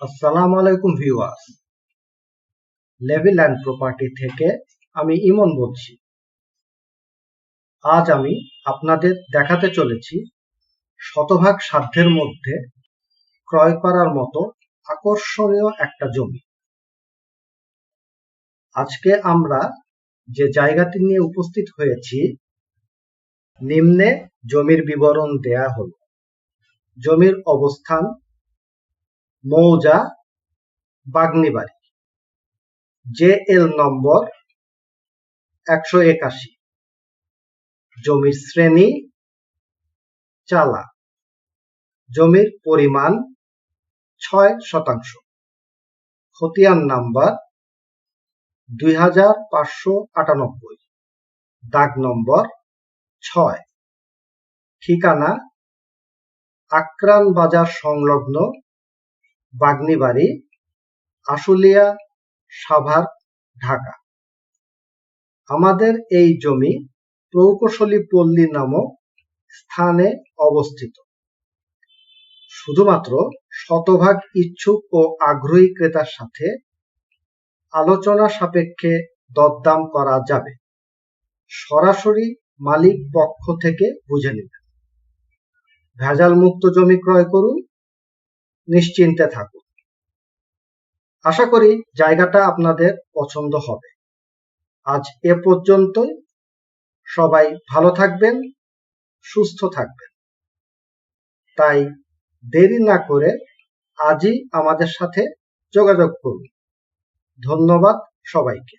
আসসালামু আলাইকুম viewers, Levy land property থেকে আমি ইমন বলছি। আজ আমি আপনাদের দেখাতে চলেছি শতভাগ সাধ্যের মধ্যে ক্রয় করার মতো আকর্ষণীয় একটা জমি। আজকে আমরা যে জায়গাটি নিয়ে উপস্থিত হয়েছি, নিম্নে জমির বিবরণ দেয়া হলো। জমির অবস্থান মৌজা বাগনিবাড়ি, JL নম্বর 181। জমির শ্রেণী চালা। জমির পরিমাণ 6%। খতিয়ান নাম্বার 2598, দাগ নম্বর 6। ঠিকানা আকরান বাজার সংলগ্ন বাগনিবাড়ি, আশুলিয়া, সাভার, ঢাকা। আমাদের এই জমি প্রকৌশলী পল্লী নামক স্থানে অবস্থিত। শুধুমাত্র শতভাগ ইচ্ছুক ও আগ্রহী ক্রেতার সাথে আলোচনা সাপেক্ষে দরদাম করা যাবে। সরাসরি মালিক পক্ষ থেকে বুঝে নেবেন। ভেজাল মুক্ত জমি ক্রয় করুন, নিশ্চিন্তে থাকুন। আশা করি জায়গাটা আপনাদের পছন্দ হবে। আজ এ পর্যন্তই। সবাই ভালো থাকবেন, সুস্থ থাকবেন। তাই দেরি না করে আজই আমাদের সাথে যোগাযোগ করুন। ধন্যবাদ সবাইকে।